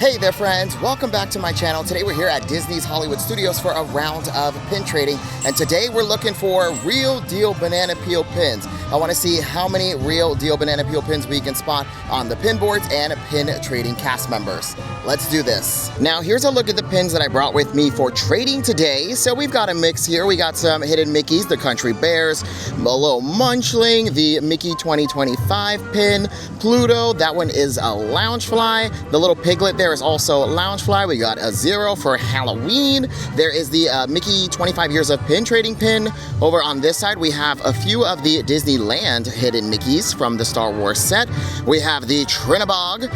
Hey there friends, welcome back to my channel. Today we're here at Disney's Hollywood Studios for a round of pin trading, and today we're looking for real deal banana peel pins. I want to see how many real deal banana peel pins we can spot on the pin boards and pin trading cast members. Let's do this. Now here's a look at the pins that I brought with me for trading today. So we've got a mix here. We got some hidden Mickeys, the Country Bears, a little Munchling, the Mickey 2025 pin, Pluto, that one is a Loungefly, the little piglet there is also Loungefly. We got a 0 for Halloween. There is the Mickey 25 years of pin trading pin. Over on this side we have a few of the Disneyland hidden Mickeys from the Star Wars set. We have the Trinabog,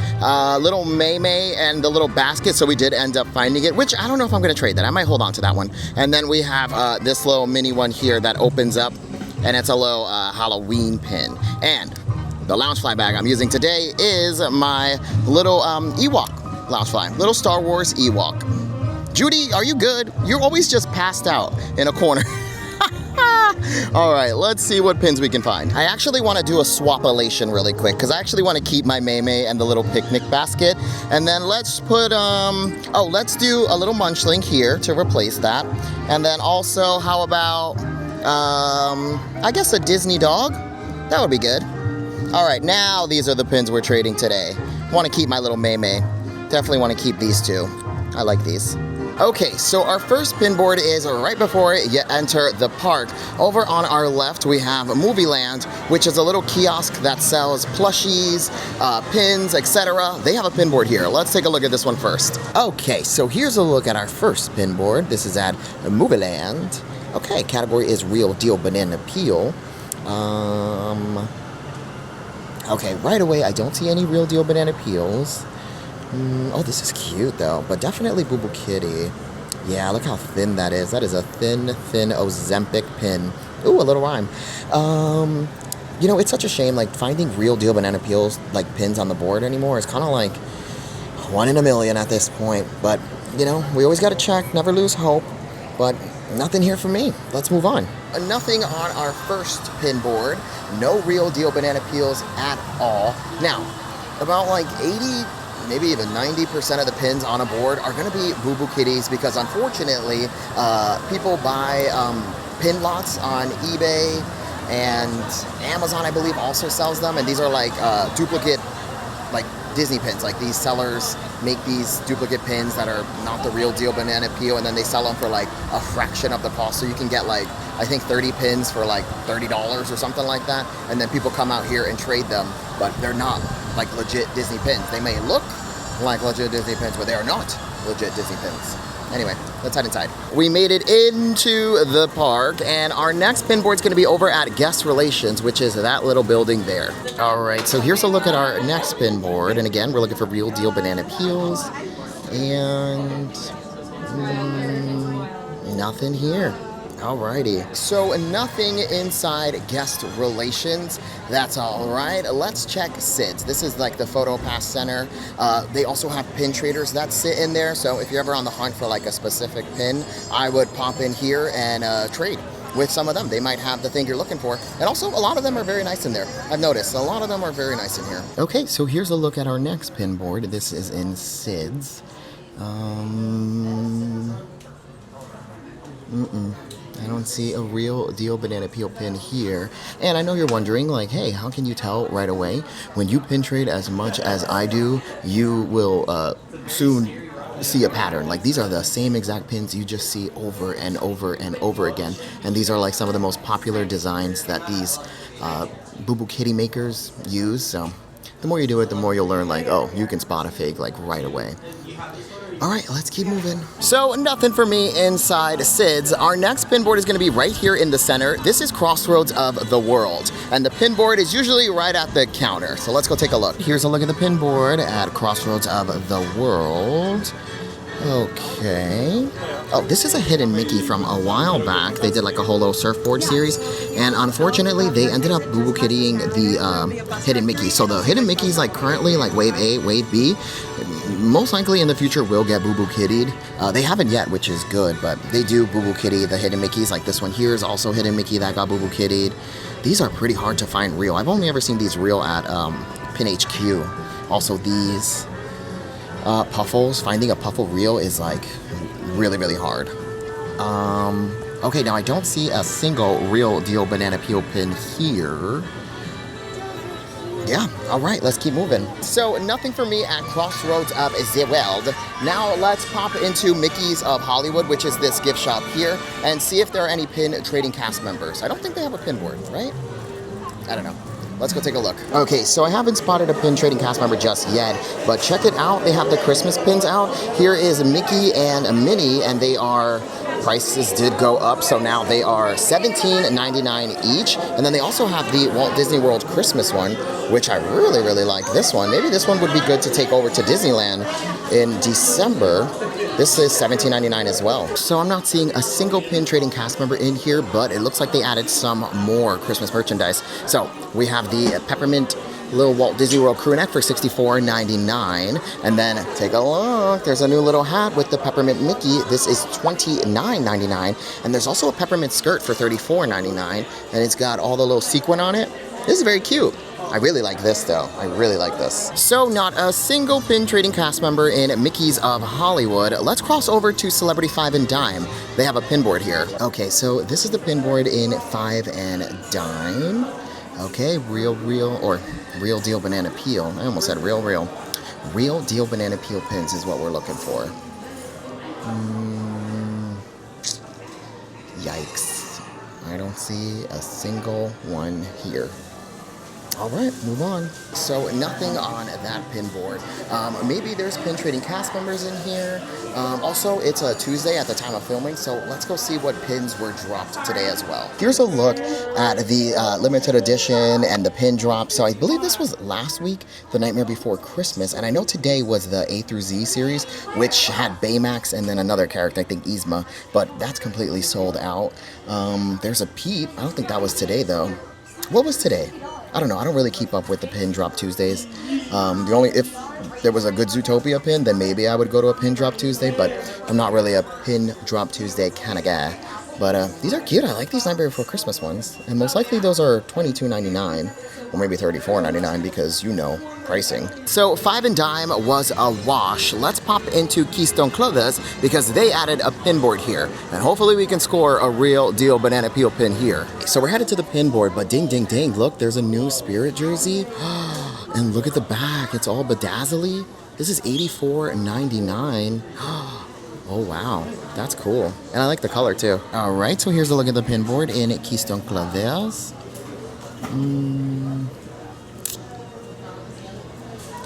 little May and the little basket, so we did end up finding it, which I don't know if I'm going to trade that. I might hold on to that one. And then we have this little mini one here that opens up, and it's a little Halloween pin. And the Loungefly bag I'm using today is my little Ewok Loungefly, little Star Wars Ewok. Judy, are you good? You're always just passed out in a corner. All right, let's see what pins we can find. I actually want to do a swapulation really quick because I actually want to keep my May and the little picnic basket. And then let's put, let's do a little Munchling here to replace that. And then also, how about, I guess a Disney dog? That would be good. All right, now these are the pins we're trading today. I want to keep my little May. Definitely want to keep these two. I like these. Okay, so our first pin board is right before you enter the park. Over on our left, we have Movieland, which is a little kiosk that sells plushies, pins, etc. They have a pin board here. Let's take a look at this one first. Okay, so here's a look at our first pin board. This is at Movieland. Okay, category is Real Deal Banana Peel. Okay, right away, I don't see any Real Deal Banana Peels. Oh, this is cute though, but definitely Boo Boo Kitty. Yeah, look how thin that is. That is a thin Ozempic pin. Ooh, a little rhyme. You know, it's such a shame, like, finding Real Deal Banana Peels, like, pins on the board anymore is kind of like 1 in a million at this point. But, you know, we always got to check, never lose hope. But nothing here for me. Let's move on. Nothing on our first pin board. No Real Deal Banana Peels at all. Now, about like 80, maybe even 90% of the pins on a board are going to be Boo Boo Kitties because unfortunately people buy pin lots on eBay, and Amazon I believe also sells them, and these are like duplicate like Disney pins. Like these sellers make these duplicate pins that are not the Real Deal Banana Peel, and then they sell them for like a fraction of the cost. So you can get like, I think 30 pins for like $30 or something like that, and then people come out here and trade them, but they're not like legit Disney pins. They may look like legit Disney pins, but they are not legit Disney pins. Anyway, let's head inside. We made it into the park, and our next pin board is going to be over at Guest Relations, which is that little building there. All right, so here's a look at our next pin board, and again, we're looking for Real Deal Banana Peels, and nothing here. Alrighty, so nothing inside Guest Relations. That's all right. Let's check Sid's. This is like the Photo Pass Center. They also have pin traders that sit in there. So if you're ever on the hunt for like a specific pin, I would pop in here and trade with some of them. They might have the thing you're looking for. And also a lot of them are very nice in there. I've noticed a lot of them are very nice in here. Okay, so here's a look at our next pin board. This is in Sid's. I don't see a Real Deal Banana Peel pin here. And I know you're wondering, like, hey, how can you tell right away? When you pin trade as much as I do, you will soon see a pattern. Like, these are the same exact pins you just see over and over and over again. And these are like some of the most popular designs that these Boo Boo Kitty makers use. So the more you do it, the more you'll learn, like, oh, you can spot a fake like right away. All right, let's keep moving. So nothing for me inside Sid's. Our next pin board is going to be right here in the center. This is Crossroads of the World, and the pin board is usually right at the counter. So let's go take a look. Here's a look at the pin board at Crossroads of the World. Okay. Oh, this is a hidden Mickey from a while back. They did like a holo surfboard series, and unfortunately they ended up Boo Boo Kittying the hidden Mickey. So the hidden Mickey's like currently like wave A, wave B. Most likely in the future will get Boo Boo Kittied. They haven't yet, which is good, but they do Boo Boo Kitty the hidden Mickeys. Like this one here is also hidden Mickey that got Boo Boo Kittied. These are pretty hard to find real. I've only ever seen these real at Pin HQ. Also these. Puffles. Finding a Puffle reel is like really, really hard. Okay, now I don't see a single Real Deal Banana Peel pin here. Yeah, all right, let's keep moving. So nothing for me at Crossroads of the World. Now let's pop into Mickey's of Hollywood, which is this gift shop here, and see if there are any pin trading cast members. I don't think they have a pin board, right? I don't know. Let's go take a look. Okay, so I haven't spotted a pin trading cast member just yet, but check it out. They have the Christmas pins out. Here is Mickey and Minnie, and they are, prices did go up, so now they are $17.99 each. And then they also have the Walt Disney World Christmas one, which I really, really like this one. Maybe this one would be good to take over to Disneyland in December. This is $17.99 as well. So I'm not seeing a single pin trading cast member in here, but it looks like they added some more Christmas merchandise. So we have the peppermint little Walt Disney World crew neck for $64.99. And then take a look, there's a new little hat with the peppermint Mickey. This is $29.99. And there's also a peppermint skirt for $34.99. And it's got all the little sequin on it. This is very cute. I really like this though. I really like this. So not a single pin trading cast member in Mickey's of Hollywood. Let's cross over to Celebrity 5 and Dime. They have a pin board here. Okay, so this is the pin board in 5 and Dime. Okay, Real Deal Banana Peel. I almost said Real Deal Banana Peel pins is what we're looking for. Yikes. I don't see a single one here. All right, move on. So nothing on that pin board. Maybe there's pin trading cast members in here. Also, it's a Tuesday at the time of filming, so let's go see what pins were dropped today as well. Here's a look at the limited edition and the pin drop. So I believe this was last week, The Nightmare Before Christmas, and I know today was the A through Z series, which had Baymax and then another character, I think Yzma, but that's completely sold out. There's a Peep. I don't think that was today, though. What was today? I don't know. I don't really keep up with the pin drop Tuesdays. If there was a good Zootopia pin, then maybe I would go to a pin drop Tuesday, but I'm not really a pin drop Tuesday kind of guy. But these are cute. I like these Nightmare Before Christmas ones. And most likely those are $22.99 or maybe $34.99 because, you know, pricing. So 5 and Dime was a wash. Let's pop into Keystone Clothiers because they added a pin board here. And hopefully we can score a Real Deal Banana Peel pin here. So we're headed to the pin board, but ding, ding, ding. Look, there's a new Spirit jersey. And look at the back. It's all bedazzly. This is $84.99. Oh, wow. That's cool. And I like the color, too. All right, so here's a look at the pin board in Keystone Clothiers.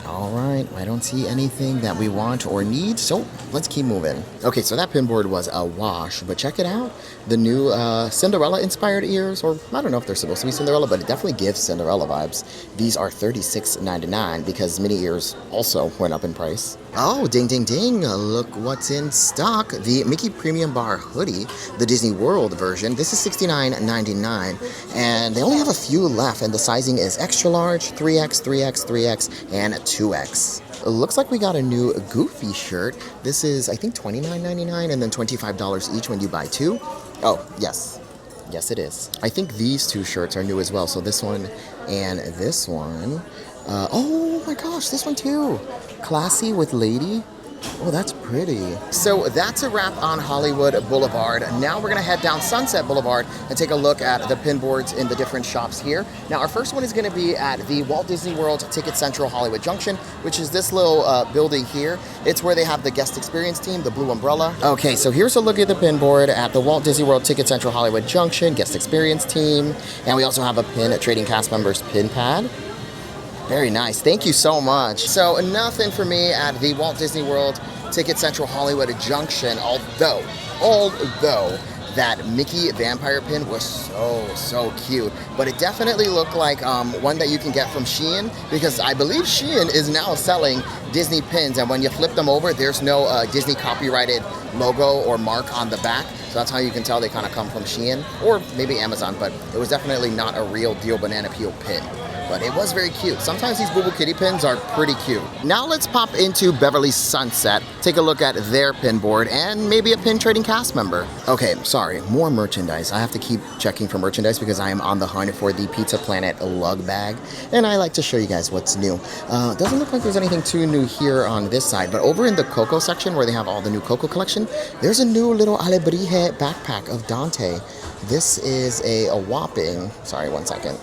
All right, I don't see anything that we want or need, so let's keep moving. Okay, so that pin board was a wash, but check it out. The new Cinderella-inspired ears, or I don't know if they're supposed to be Cinderella, but it definitely gives Cinderella vibes. These are $36.99 because mini ears also went up in price. Oh, ding, ding, ding. Look what's in stock. The Mickey Premium Bar hoodie, the Disney World version. This is $69.99, and they only have a few left, and the sizing is extra large, 3X, 3X, 3X, and 2X. It looks like we got a new Goofy shirt. This is, I think, $29.99 and then $25 each when you buy two. Oh, yes. Yes, it is. I think these two shirts are new as well. So this one and this one. Oh my gosh, this one too. Classy with Lady. Oh, that's pretty. So that's a wrap on Hollywood Boulevard. Now we're gonna head down Sunset Boulevard and take a look at the pin boards in the different shops here. Now our first one is gonna be at the Walt Disney World Ticket Central Hollywood Junction, which is this little building here. It's where they have the guest experience team, the blue umbrella. Okay, so here's a look at the pin board at the Walt Disney World Ticket Central Hollywood Junction, guest experience team. And we also have a pin trading cast members pin pad. Very nice. Thank you so much. So nothing for me at the Walt Disney World Ticket Central Hollywood Junction, although that Mickey vampire pin was so cute. But it definitely looked like one that you can get from Shein, because I believe Shein is now selling Disney pins, and when you flip them over, there's no Disney copyrighted logo or mark on the back. So that's how you can tell they kind of come from Shein, or maybe Amazon, but it was definitely not a Real Deal Banana Peel pin. but it was very cute. Sometimes these Boo Boo Kitty pins are pretty cute. Now let's pop into Beverly Sunset, take a look at their pin board, and maybe a pin trading cast member. Okay, sorry, more merchandise. I have to keep checking for merchandise because I am on the hunt for the Pizza Planet lug bag, and I like to show you guys what's new. Doesn't look like there's anything too new here on this side, but over in the Coco section where they have all the new Coco collection, there's a new little Alebrije backpack of Dante. This is a whopping, sorry, 1 second.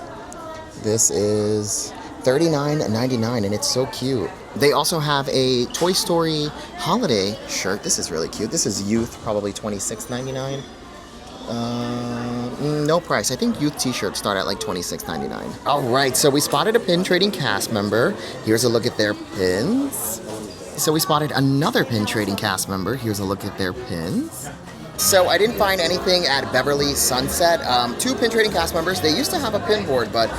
This is $39.99 and it's so cute. They also have a Toy Story holiday shirt. This is really cute. This is youth, probably $26.99. No price. I think youth t-shirts start at like $26.99. All right, so we spotted a pin trading cast member. Here's a look at their pins. So we spotted another pin trading cast member. Here's a look at their pins. So I didn't find anything at Beverly Sunset. 2 pin trading cast members. They used to have a pin board, but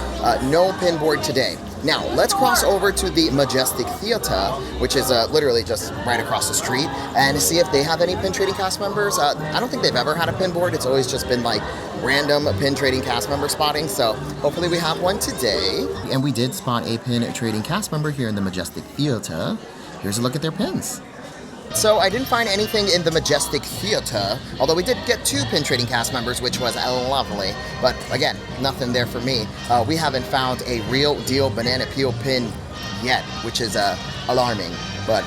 no pin board today. Now, let's cross over to the Majestic Theater, which is literally just right across the street, and see if they have any pin trading cast members. I don't think they've ever had a pin board. It's always just been like random pin trading cast member spotting, so hopefully we have one today. And we did spot a pin trading cast member here in the Majestic Theater. Here's a look at their pins. So I didn't find anything in the Majestic Theater, although we did get 2 pin trading cast members, which was lovely. But again, nothing there for me. We haven't found a real deal banana peel pin yet, which is alarming. But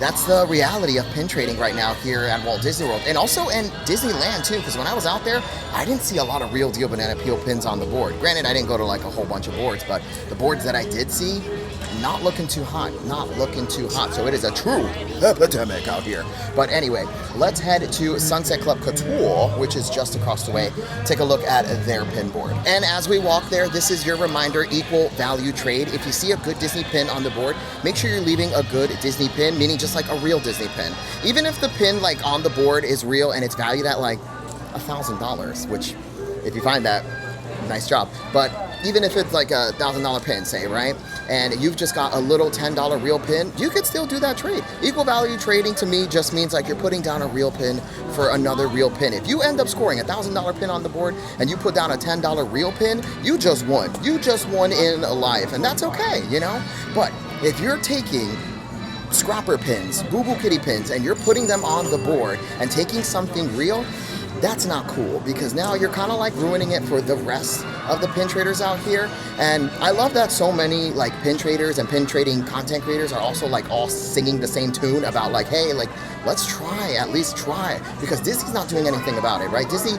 that's the reality of pin trading right now here at Walt Disney World, and also in Disneyland too, because when I was out there, I didn't see a lot of real deal banana peel pins on the board. Granted, I didn't go to like a whole bunch of boards, but the boards that I did see, not looking too hot, not looking too hot. So it is a true epidemic out here. But anyway, let's head to Sunset Club Couture, which is just across the way. Take a look at their pin board. And as we walk there, this is your reminder, equal value trade. If you see a good Disney pin on the board, make sure you're leaving a good Disney pin, meaning just like a real Disney pin. Even if the pin like on the board is real and it's valued at like $1,000, which if you find that, nice job. But even if it's like a $1,000 pin, say, right? And you've just got a little $10 real pin, you could still do that trade. Equal value trading to me just means like you're putting down a real pin for another real pin. If you end up scoring a $1,000 pin on the board and you put down a $10 real pin, you just won. You just won in life, and that's okay, you know? But if you're taking scrapper pins, Boo Boo Kitty pins, and you're putting them on the board and taking something real, that's not cool, because now you're kind of like ruining it for the rest of the pin traders out here. And I love that so many like pin traders and pin trading content creators are also like all singing the same tune about like, hey, like let's try, at least try, because Disney's not doing anything about it, right? Disney,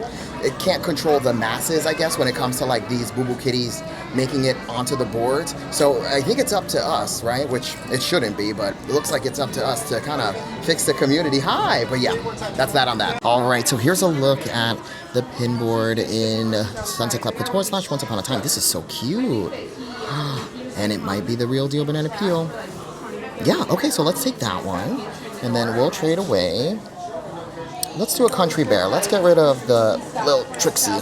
it can't control the masses, I guess, when it comes to like these Boo Boo Kitties making it onto the boards. So I think it's up to us, right? Which it shouldn't be, but it looks like it's up to us to kind of fix the community. Hi, but yeah, that's that on that. All right, so here's a look at the pin board in Sunset Club Couture / Once Upon a Time. This is so cute. And it might be the real deal banana peel. Yeah, okay, so let's take that one. And then we'll trade away. Let's do a country bear. Let's get rid of the little Trixie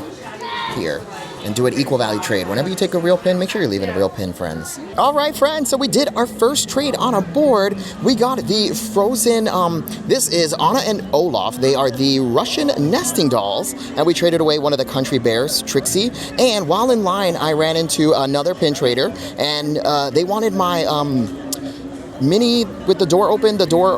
here and do an equal value trade. Whenever you take a real pin, make sure you're leaving a real pin, friends. All right, friends, so we did our first trade on our board. We got the Frozen, this is Anna and Olaf. They are the Russian nesting dolls, and we traded away one of the country bears, Trixie. And while in line, I ran into another pin trader, and they wanted my mini with the door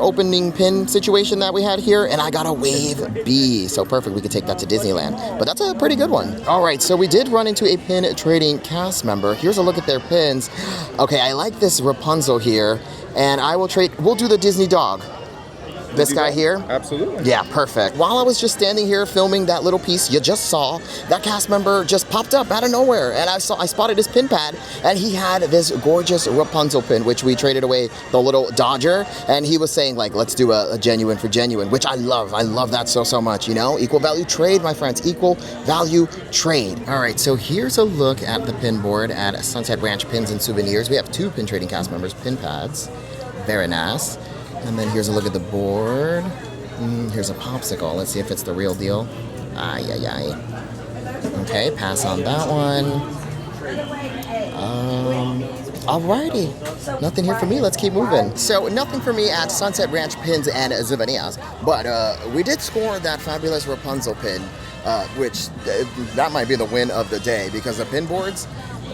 opening pin situation that we had here, and I got a Wave B. So perfect, we could take that to Disneyland. But that's a pretty good one. All right, so we did run into a pin trading cast member. Here's a look at their pins. Okay, I like this Rapunzel here, and I will trade, we'll do the Disney dog. This guy here? Absolutely. Yeah, perfect. While I was just standing here filming that little piece you just saw, that cast member just popped up out of nowhere, and I spotted his pin pad, and he had this gorgeous Rapunzel pin, which we traded away the little Dodger, and he was saying like, let's do a genuine for genuine, which I love. I love that so much, you know? Equal value trade, my friends. Equal value trade. All right, so here's a look at the pin board at Sunset Ranch Pins and Souvenirs. We have 2 pin trading cast members, pin pads. Very nice. And then here's a look at the board. Here's a popsicle. Let's see if it's the real deal. Okay, pass on that one. Alrighty. Nothing here for me. Let's keep moving. So nothing for me at Sunset Ranch Pins and Souvenirs. But we did score that fabulous Rapunzel pin, which that might be the win of the day, because the pin boards,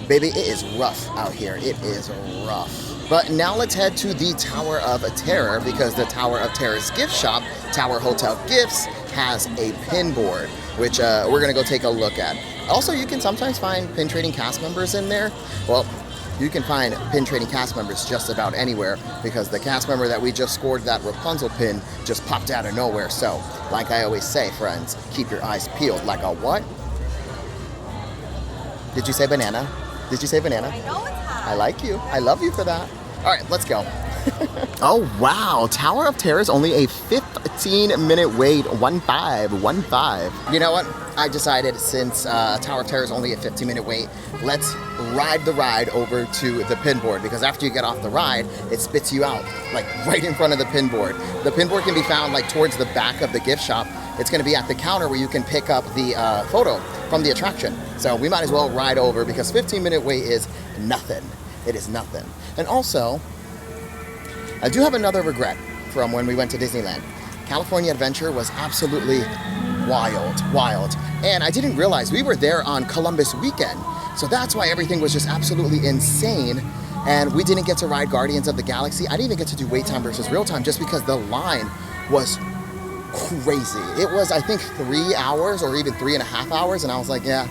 Baby, it is rough out here. It is rough. But now let's head to the Tower of Terror, because the Tower of Terror's gift shop, Tower Hotel Gifts, has a pin board, which we're gonna go take a look at. Also, you can sometimes find pin trading cast members in there. Well, you can find pin trading cast members just about anywhere, because the cast member that we just scored that Rapunzel pin just popped out of nowhere. So, like I always say, friends, keep your eyes peeled. Like a what? Did you say banana? Did you say banana? I know it's hot. I like you. I love you for that. All right, let's go. Oh, wow. Tower of Terror is only a 15-minute wait. 15. You know what? I decided, since Tower of Terror is only a 15-minute wait, let's ride the ride over to the pin board, because after you get off the ride, it spits you out, like right in front of the pin board. The pin board can be found like towards the back of the gift shop. It's going to be at the counter where you can pick up the photo from the attraction. So we might as well ride over, because 15-minute wait is nothing. It is nothing. And also, I do have another regret from when we went to Disneyland. California Adventure was absolutely wild. And I didn't realize we were there on Columbus weekend. So that's why everything was just absolutely insane. And we didn't get to ride Guardians of the Galaxy. I didn't even get to do wait time versus real time, just because the line was crazy. It was, I think, 3 hours or even 3.5 hours. And I was like, yeah,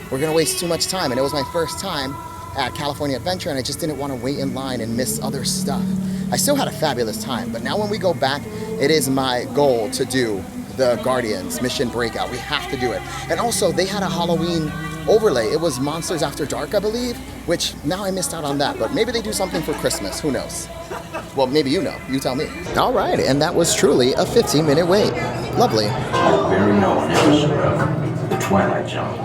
we're gonna waste too much time. And it was my first time at California Adventure, and I just didn't want to wait in line and miss other stuff. I still had a fabulous time, but now when we go back, it is my goal to do the Guardians Mission Breakout. We have to do it. And also, they had a Halloween overlay. It was Monsters After Dark, I believe, which now I missed out on that, but maybe they do something for Christmas. Who knows? Well, maybe you know. You tell me. All right, and that was truly a 15-minute wait. Lovely. Our very own episode of The Twilight Zone.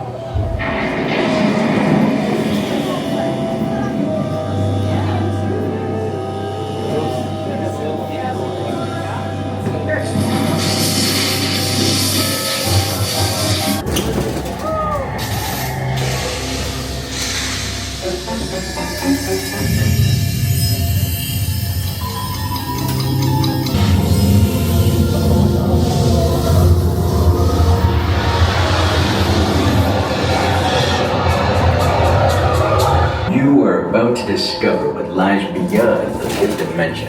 You are about to discover what lies beyond the fifth dimension.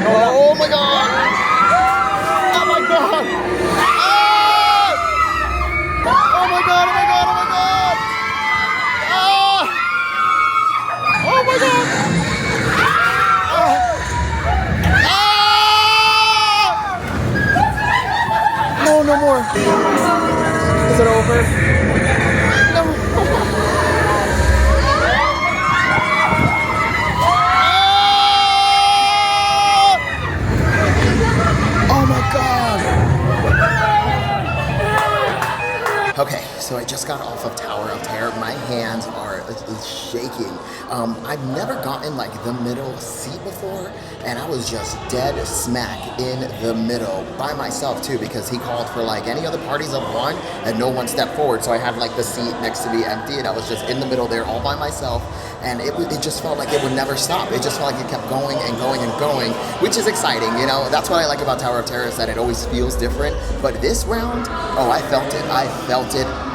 Oh my god! Oh my god! Ah! Oh my god, oh my god, oh my god! Ah! Oh my god! Ah! No, no more. Is it over? No. Okay, so I just got off of Tower of Terror. My hands are shaking. I've never gotten like the middle seat before, and I was just dead smack in the middle by myself too, because he called for like any other parties of one and no one stepped forward. So I had like the seat next to me empty, and I was just in the middle there all by myself. And it just felt like it would never stop. It just felt like it kept going and going and going, which is exciting, you know? That's what I like about Tower of Terror, is that it always feels different. But this round, oh, I felt it,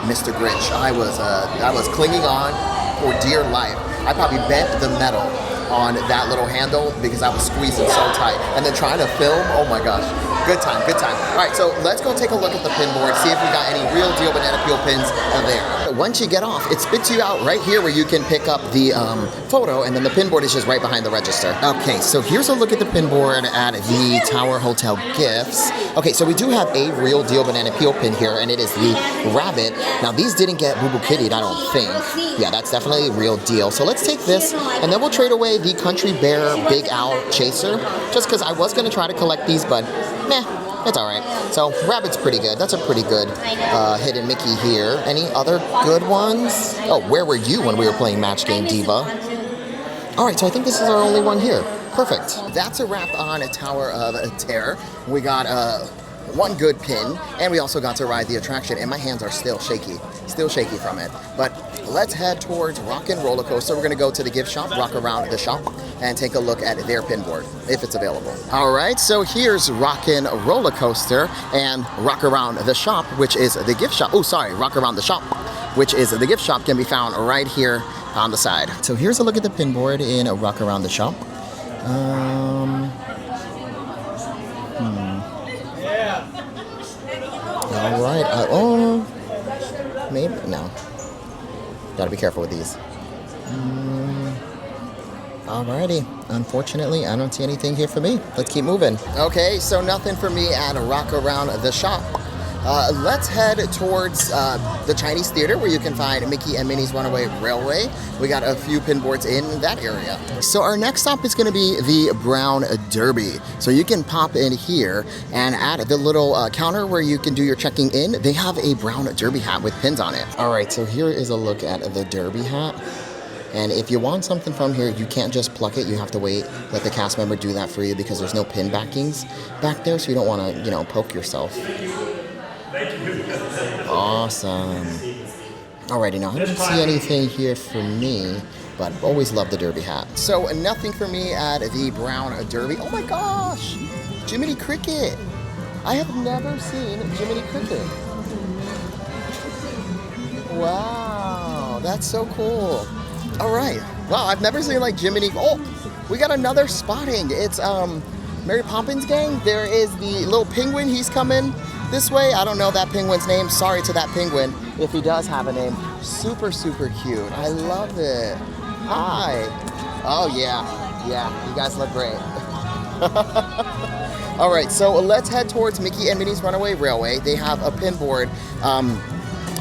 Mr. Grinch. I was clinging on for dear life. I probably bent the metal on that little handle because I was squeezing so tight. And then trying to film, oh my gosh. Good time, good time. All right, so let's go take a look at the pin board, see if we got any real deal banana peel pins there. Once you get off, it spits you out right here where you can pick up the photo, and then the pin board is just right behind the register. Okay, so here's a look at the pin board at the Tower Hotel Gifts. Okay, so we do have a real deal banana peel pin here, and it is the rabbit. Now, these didn't get boo-boo kittied, I don't think. Yeah, that's definitely a real deal. So let's take this, and then we'll trade away the Country Bear Big Owl Chaser, just because I was going to try to collect these, but meh, it's all right. So rabbit's pretty good. That's a pretty good hidden Mickey here. Any other good ones? Oh, where were you when we were playing Match Game Diva? All right, so I think this is our only one here. Perfect. That's a wrap on a Tower of Terror. We got one good pin, and we also got to ride the attraction, and my hands are still shaky from it. But let's head towards Rock and Roller Coaster. We're gonna go to the gift shop, rock around the shop, and take a look at their pin board, if it's available. All right, so here's Rock and Roller Coaster and Rock Around the Shop, which is the gift shop. Oh, sorry, Rock Around the Shop, which is the gift shop, can be found right here on the side. So here's a look at the pin board in a rock around the shop. All right. Oh, maybe no. Gotta be careful with these. Alrighty. Unfortunately, I don't see anything here for me. Let's keep moving. Okay, so nothing for me at a rock around the shop. Let's head towards the Chinese Theater, where you can find Mickey and Minnie's Runaway Railway. We got a few pin boards in that area. So our next stop is going to be the Brown Derby. So you can pop in here, and at the little counter where you can do your checking in, they have a Brown Derby hat with pins on it. All right, so here is a look at the Derby hat. And if you want something from here, you can't just pluck it. You have to wait, let the cast member do that for you, because there's no pin backings back there, so you don't want to, you know, poke yourself. Awesome. Alrighty, now I don't see anything here for me, but always love the Derby hat. So nothing for me at the Brown Derby. Oh my gosh, Jiminy Cricket. I have never seen Jiminy Cricket. Wow, that's so cool. All right. Wow, I've never seen like Jiminy. Oh, we got another spotting. It's Mary Poppins gang. There is the little penguin. He's coming this way. I don't know that penguin's name. Sorry to that penguin if he does have a name. Super, super cute. I love it. Hi. Oh yeah. Yeah, you guys look great. All right, so let's head towards Mickey and Minnie's Runaway Railway. They have a pin board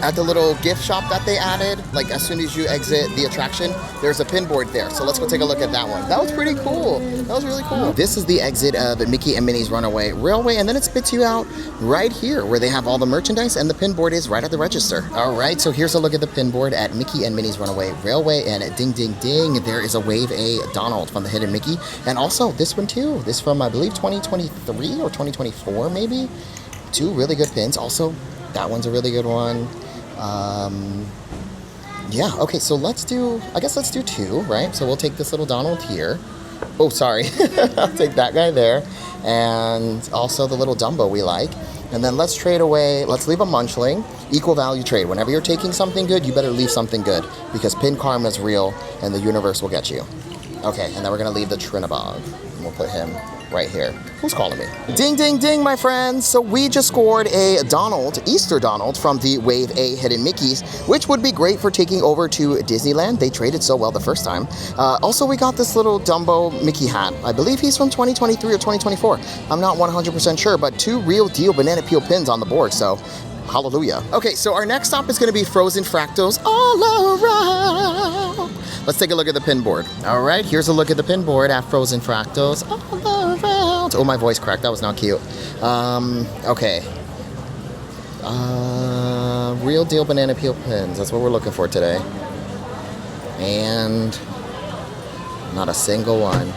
at the little gift shop that they added. Like as soon as you exit the attraction, there's a pin board there. So let's go take a look at that one. That was pretty cool. That was really cool. This is the exit of Mickey and Minnie's Runaway Railway, and then it spits you out right here where they have all the merchandise, and the pin board is right at the register. All right, so here's a look at the pin board at Mickey and Minnie's Runaway Railway, and ding, ding, ding, there is a Wave A Donald from the Hidden Mickey, and also this one too. This from, I believe, 2023 or 2024 maybe. Two really good pins. Also, that one's a really good one. Yeah, okay, so let's do two, right? So we'll take this little Donald here. Oh, sorry. I'll take that guy there. And also the little Dumbo we like. And then let's trade away, let's leave a Munchling. Equal value trade. Whenever you're taking something good, you better leave something good, because pin karma is real and the universe will get you. Okay, and then we're gonna leave the Trinabog. And we'll put him right here. Who's calling me? Ding, ding, ding, my friends. So we just scored a Donald, Easter Donald, from the Wave A Hidden Mickeys, which would be great for taking over to Disneyland. They traded so well the first time. Also, we got this little Dumbo Mickey hat. I believe he's from 2023 or 2024. I'm not 100% sure, but two real deal banana peel pins on the board, so hallelujah. Okay, so our next stop is gonna be Frozen Fractals all around. Let's take a look at the pin board. All right, here's a look at the pin board at Frozen Fractals all around. Oh, my voice cracked. That was not cute. Okay. Real deal banana peel pins. That's what we're looking for today. And not a single one.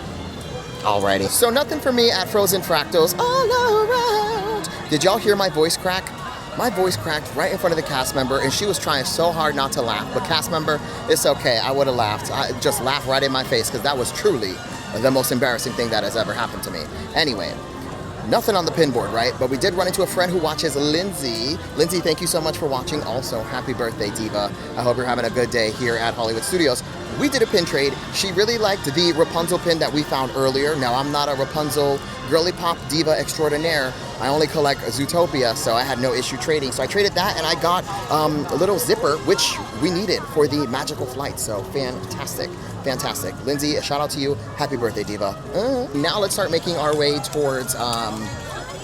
Alrighty. So nothing for me at Frozen Fractals all around. Did y'all hear my voice crack? My voice cracked right in front of the cast member, and she was trying so hard not to laugh. But cast member, it's okay. I would have laughed. I just laughed right in my face, because that was truly the most embarrassing thing that has ever happened to me. Anyway, nothing on the pin board, right? But we did run into a friend who watches, Lindsay. Lindsay, thank you so much for watching. Also, happy birthday, Diva. I hope you're having a good day here at Hollywood Studios. We did a pin trade. She really liked the Rapunzel pin that we found earlier. Now, I'm not a Rapunzel girly pop diva extraordinaire. I only collect Zootopia, so I had no issue trading. So I traded that, and I got a little zipper, which we needed for the magical flight. So fantastic, fantastic. Lindsay, a shout out to you. Happy birthday, Diva. Now let's start making our way towards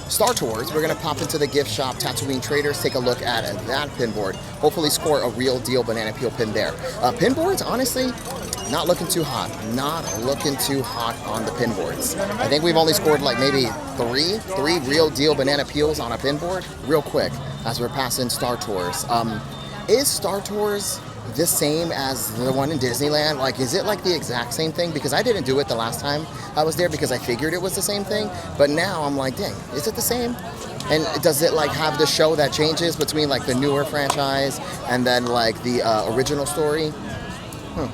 Star Tours. We're gonna pop into the gift shop, Tatooine Traders, take a look at that pin board. Hopefully score a real deal banana peel pin there. Pin boards, honestly, not looking too hot. Not looking too hot on the pin boards. I think we've only scored like maybe three real deal banana peels on a pin board real quick as we're passing Star Tours. Is Star Tours the same as the one in Disneyland? Like, is it like the exact same thing? Because I didn't do it the last time I was there because I figured it was the same thing. But now I'm like, dang, is it the same? And does it like have the show that changes between like the newer franchise and then like the original story?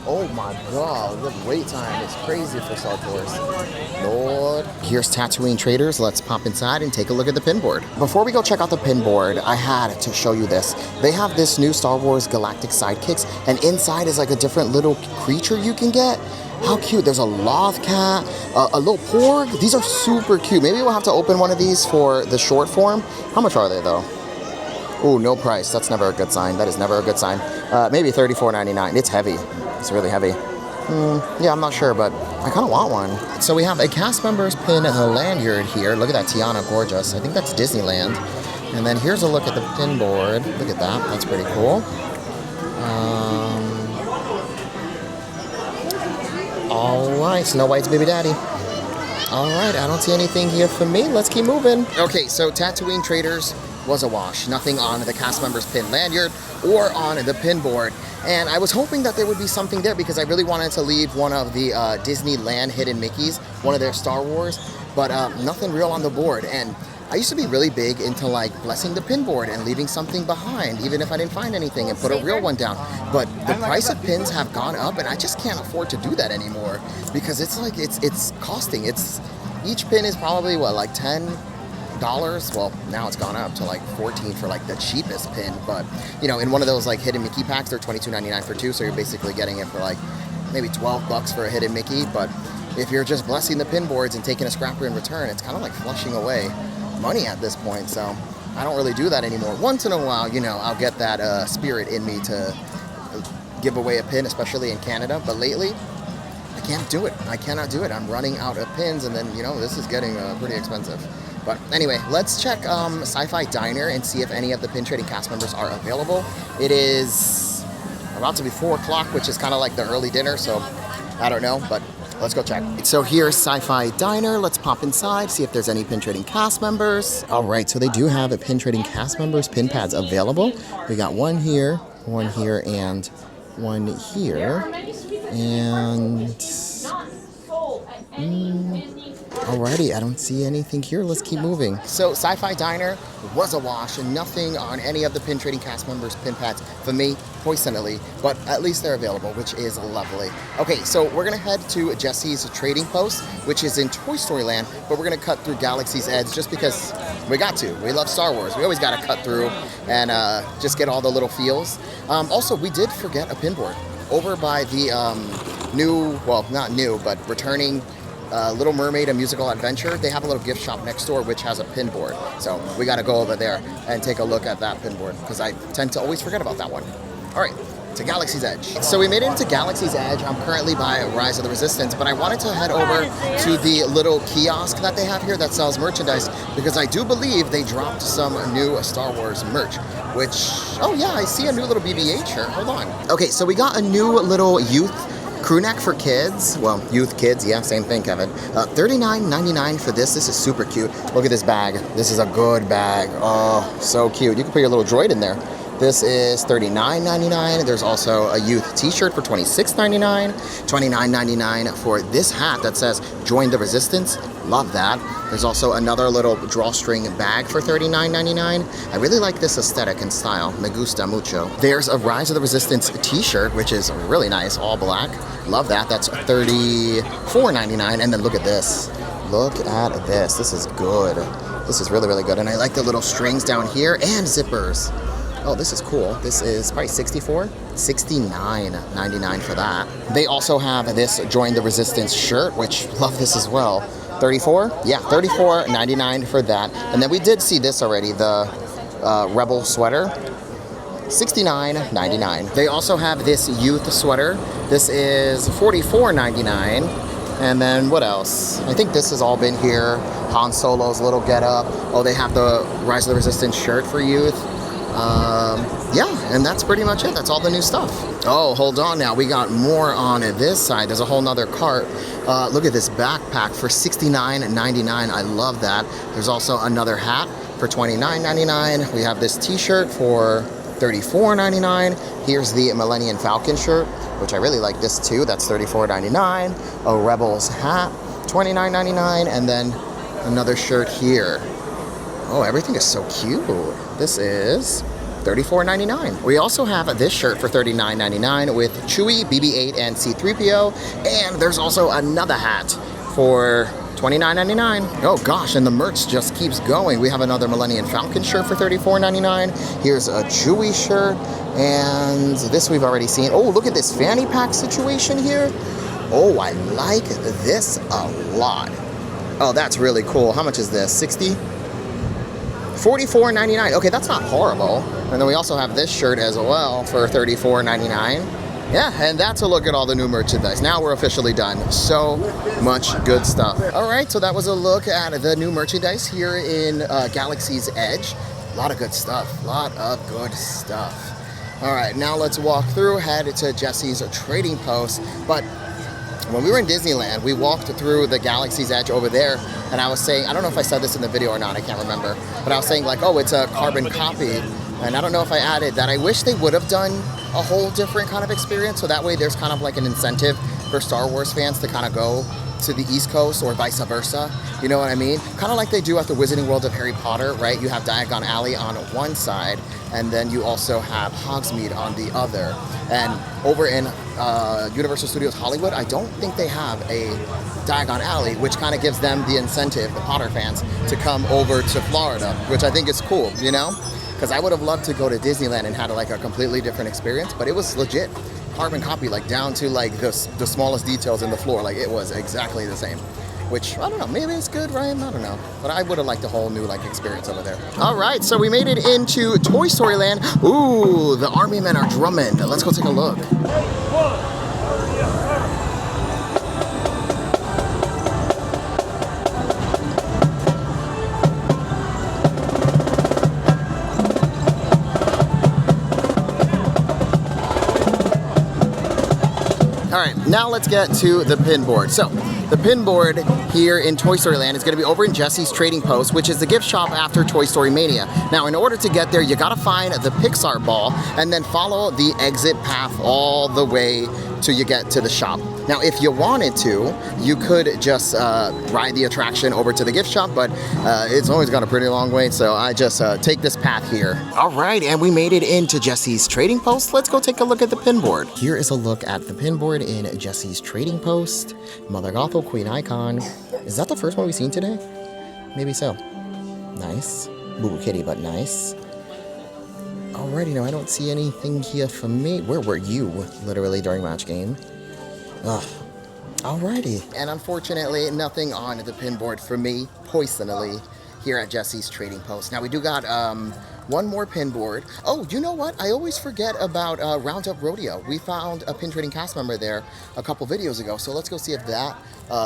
Oh my god, the wait time is crazy for Star Tours. Lord. Here's Tatooine Traders. Let's pop inside and take a look at the pin board. Before we go check out the pin board, I had to show you this. They have this new Star Wars Galactic Sidekicks, and inside is like a different little creature you can get. How cute. There's a Loth cat, a little porg. These are super cute. Maybe we'll have to open one of these for the short form. How much are they though? Oh, no price. That's never a good sign. That is never a good sign. Maybe $34.99. It's heavy. It's really heavy. Yeah, I'm not sure, but I kind of want one. So we have a cast members pin lanyard here. Look at that Tiana, gorgeous. I think that's Disneyland. And then here's a look at the pin board. Look at that. That's pretty cool. All right, Snow White's baby daddy. All right, I don't see anything here for me. Let's keep moving. Okay, so Tatooine Traders was a wash. Nothing on the cast members pin lanyard or on the pin board. And I was hoping that there would be something there because I really wanted to leave one of the Disneyland hidden Mickeys, one of their Star Wars, but nothing real on the board. And I used to be really big into like blessing the pin board and leaving something behind, even if I didn't find anything, and put a real one down. But the price of pins have gone up, and I just can't afford to do that anymore because it's like it's costing. Each pin is probably what, like $10. Well, now it's gone up to like $14 for like the cheapest pin. But you know, in one of those like hidden Mickey packs, they're $22.99 for two, so you're basically getting it for like maybe $12 for a hidden Mickey. But if you're just blessing the pin boards and taking a scrapper in return, it's kind of like flushing away money at this point. So I don't really do that anymore. Once in a while, you know, I'll get that spirit in me to give away a pin, especially in Canada. But lately, I can't do it. I cannot do it. I'm running out of pins, and then, you know, this is getting pretty expensive. But anyway, let's check Sci-Fi Diner and see if any of the pin trading cast members are available. It is about to be 4 o'clock, which is kind of like the early dinner, so I don't know, but let's go check. So here's Sci-Fi Diner. Let's pop inside, see if there's any pin trading cast members. All right, so they do have a pin trading cast members pin pads available. We got one here, and one here. And alrighty, I don't see anything here. Let's keep moving. So Sci-Fi Diner was a wash, and nothing on any of the pin trading cast members pin pads for me personally, but at least they're available, which is lovely. Okay, so we're gonna head to Jesse's Trading Post, which is in Toy Story Land, but we're gonna cut through Galaxy's Edge just because we got to. We love Star Wars. We always gotta cut through and just get all the little feels. Also, we did forget a pin board over by the new, well, not new, but returning Little Mermaid, A Musical Adventure. They have a little gift shop next door which has a pin board. So we got to go over there and take a look at that pin board because I tend to always forget about that one. All right, to Galaxy's Edge. So we made it into Galaxy's Edge. I'm currently by Rise of the Resistance, but I wanted to head over to the little kiosk that they have here that sells merchandise because I do believe they dropped some new Star Wars merch, which, oh yeah, I see a new little BB-8 shirt. Hold on. Okay, so we got a new little youth crew neck for kids. Well, youth, kids, yeah, same thing, Kevin. $39.99 for this. This is super cute. Look at this bag. This is a good bag. Oh, so cute. You can put your little droid in there. This is $39.99. There's also a youth t-shirt for $26.99. $29.99 for this hat that says Join the Resistance. Love that. There's also another little drawstring bag for $39.99. I really like this aesthetic and style. Me gusta mucho. There's a Rise of the Resistance t-shirt, which is really nice, all black. Love that. That's $34.99. And then look at this. Look at this. This is good. This is really, really good. And I like the little strings down here and zippers. Oh, this is cool. This is probably $69.99 for that. They also have this Join the Resistance shirt, which love this as well. $34? Yeah, $34.99 for that. And then we did see this already, the Rebel sweater. $69.99. They also have this youth sweater. This is $44.99. And then what else? I think this has all been here. Han Solo's little getup. Oh, they have the Rise of the Resistance shirt for youth. Yeah, and that's pretty much it. That's all the new stuff. Oh, hold on now. We got more on this side. There's a whole nother cart. Look at this backpack for $69.99. I love that. There's also another hat for $29.99. We have this t-shirt for $34.99. Here's the Millennium Falcon shirt, which I really like this too. That's $34.99. A Rebels hat, $29.99. And then another shirt here. Oh, everything is so cute. This is $34.99. We also have this shirt for $39.99 with Chewie, BB-8, and C-3PO. And there's also another hat for $29.99. Oh gosh, and the merch just keeps going. We have another Millennium Falcon shirt for $34.99. Here's a Chewie shirt, and this we've already seen. Oh, look at this fanny pack situation here. Oh, I like this a lot. Oh, that's really cool. How much is this? 60? $44.99. Okay, that's not horrible. And then we also have this shirt as well for $34.99. Yeah, and that's a look at all the new merchandise. Now we're officially done. So much good stuff. All right, so that was a look at the new merchandise here in Galaxy's Edge. A lot of good stuff. A lot of good stuff. All right, now let's walk through, head to Jesse's trading post. But when we were in Disneyland, we walked through the Galaxy's Edge over there, and I was saying, I don't know if I said this in the video or not, I can't remember, but I was saying like, oh, it's a carbon copy. And I don't know if I added that I wish they would have done a whole different kind of experience, so that way there's kind of like an incentive for Star Wars fans to kind of go to the East Coast or vice versa, you know what I mean? Kind of like they do at the Wizarding World of Harry Potter, right? You have Diagon Alley on one side, and then you also have Hogsmeade on the other. And over in Universal Studios Hollywood, I don't think they have a Diagon Alley, which kind of gives them the incentive, the Potter fans, to come over to Florida, which I think is cool, you know? Because I would have loved to go to Disneyland and had like a completely different experience, but it was legit carbon copy, like down to like the smallest details in the floor. Like it was exactly the same, which I don't know, maybe it's good, Ryan, I don't know. But I would have liked a whole new like experience over there. All right, so we made it into Toy Story Land. Ooh, the army men are drumming. Let's go take a look. All right, now let's get to the pin board. So the pin board here in Toy Story Land is going to be over in Jesse's Trading Post, which is the gift shop after Toy Story Mania. Now, in order to get there, you got to find the Pixar ball and then follow the exit path all the way till you get to the shop. Now, if you wanted to, you could just ride the attraction over to the gift shop, but it's always got a pretty long way, so I just take this path here. All right, and we made it into Jesse's Trading Post. Let's go take a look at the pin board. Here is a look at the pin board in Jesse's Trading Post. Mother Gothel, Queen Icon. Is that the first one we've seen today? Maybe so. Nice. Boo Boo Kitty, but nice. Alrighty, now I don't see anything here for me. Where were you, literally, during match game? Ugh. Alrighty. And unfortunately, nothing on the pin board for me, personally, here at Jesse's Trading Post. Now, we do got one more pin board. Oh, you know what? I always forget about Roundup Rodeo. We found a pin trading cast member there a couple videos ago, so let's go see if that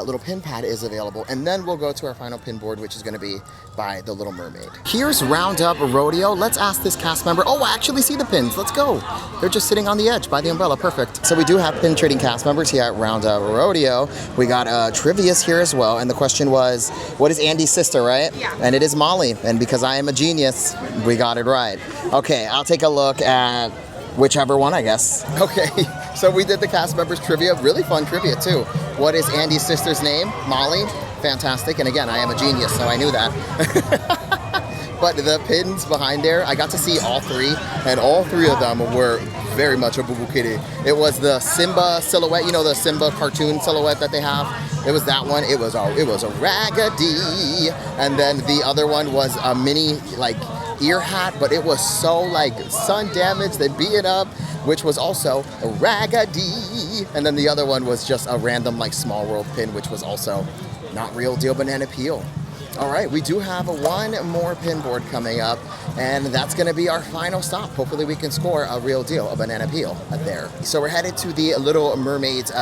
little pin pad is available, and then we'll go to our final pin board, which is going to be by the Little Mermaid. Here's Roundup Rodeo. Let's ask this cast member. Oh, I actually see the pins. Let's go. They're just sitting on the edge by the umbrella. Perfect. So we do have pin trading cast members here at Roundup Rodeo. We got Trivia's here as well, and the question was, what is Andy's sister, right? Yeah. And it is Molly, and because I am a genius, we got it right. Okay, I'll take a look at whichever one, I guess. Okay, so we did the cast members trivia. Really fun trivia, too. What is Andy's sister's name? Molly. Fantastic. And again, I am a genius, so I knew that. But the pins behind there, I got to see all three, and all three of them were very much a Boo Boo Kitty. It was the Simba silhouette, you know, the Simba cartoon silhouette that they have. It was that one. It was a Raggedy. And then the other one was a mini, like, ear hat, but it was so like sun damaged, they beat it up, which was also a Raggedy. And then the other one was just a random like Small World pin, which was also not real deal banana peel. All right, we do have one more pin board coming up, and that's going to be our final stop. Hopefully we can score a real deal, a banana peel there. So we're headed to the Little Mermaid's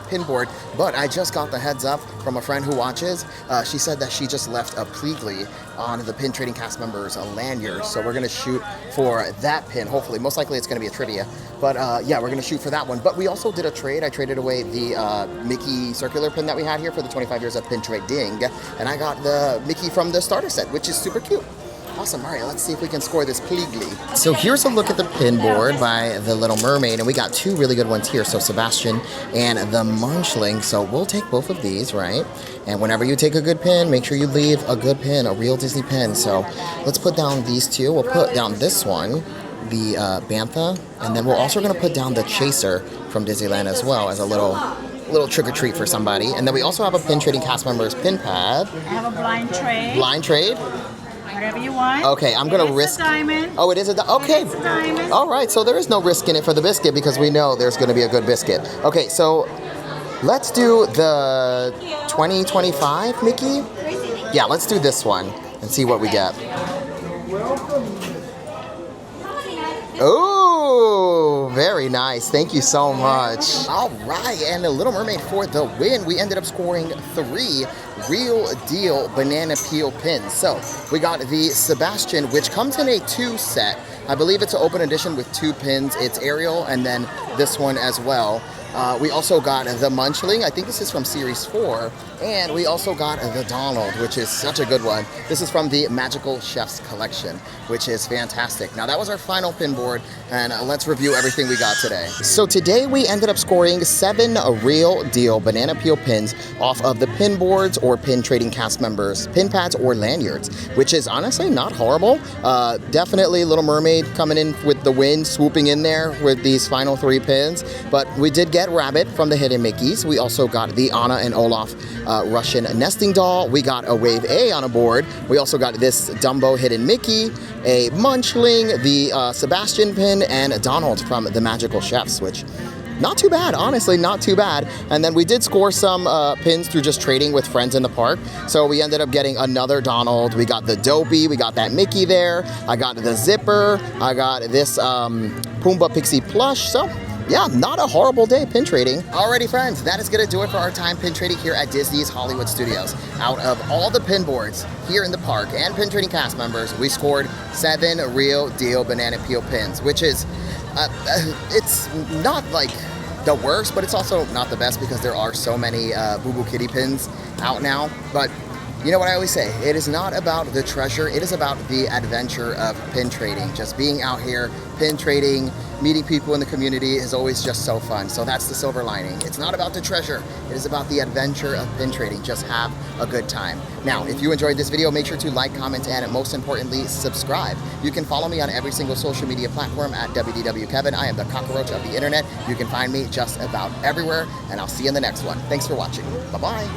pin board, but I just got the heads up from a friend who watches. She said that she just left a Pleagly on the pin trading cast members lanyard, so we're going to shoot for that pin. Hopefully, most likely it's going to be a trivia, but yeah, we're going to shoot for that one. But we also did a trade. I traded away the Mickey circular pin that we had here for the 25 years of pin trading, and I got the Mickey from the starter set, which is super cute. Awesome. All right, let's see if we can score this Pleagly. So here's a look at the pin board by the Little Mermaid, and we got two really good ones here. So Sebastian and the Munchling. So we'll take both of these, right? And whenever you take a good pin, make sure you leave a good pin, a real Disney pin. So let's put down these two. We'll put down this one the Bantha, and then we're also going to put down the Chaser from Disneyland as well as a little trick or treat for somebody. And then we also have a pin trading cast members pin pad. I have a blind trade. Blind trade. Whatever you want. Okay, I'm gonna risk. A diamond. Oh, it is a okay. It's a diamond. All right, so there is no risk in it for the biscuit because we know there's going to be a good biscuit. Okay, so let's do the 2025 Mickey. Yeah, let's do this one and see what we get. Oh, very nice. Thank you so much. All right, and the Little Mermaid for the win. We ended up scoring 3 Real Deal banana peel pins. So we got the Sebastian, which comes in a 2 set. I believe it's an open edition with 2 pins. It's Ariel and then this one as well. We also got the Munchling. I think this is from Series 4. And we also got the Donald, which is such a good one. This is from the Magical Chefs collection, which is fantastic. Now, that was our final pin board, and let's review everything we got today. So today we ended up scoring 7 Real Deal banana peel pins off of the pin boards or pin trading cast members, pin pads or lanyards, which is honestly not horrible. Definitely Little Mermaid coming in with the win, swooping in there with these final 3 pins. But we did get Rabbit from the Hidden Mickeys. We also got the Anna and Olaf Russian nesting doll. We got a Wave A on a board. We also got this Dumbo Hidden Mickey, a Munchling, the Sebastian pin, and a Donald from the Magical Chefs, which not too bad, honestly, not too bad. And then we did score some pins through just trading with friends in the park. So we ended up getting another Donald. We got the Dopey, we got that Mickey there. I got the Zipper. I got this Pumbaa Pixie plush. So yeah, not a horrible day pin trading. Alrighty friends, that is gonna do it for our time pin trading here at Disney's Hollywood Studios. Out of all the pin boards here in the park and pin trading cast members, we scored 7 Real Deal banana peel pins, which is, it's not like the worst, but it's also not the best because there are so many Boo Boo Kitty pins out now. But you know what I always say, it is not about the treasure, it is about the adventure of pin trading. Just being out here, pin trading, meeting people in the community is always just so fun. So that's the silver lining. It's not about the treasure, it is about the adventure of pin trading. Just have a good time. Now, if you enjoyed this video, make sure to like, comment, and most importantly, subscribe. You can follow me on every single social media platform at WDW Kevin. I am the cockroach of the internet. You can find me just about everywhere, and I'll see you in the next one. Thanks for watching. Bye-bye.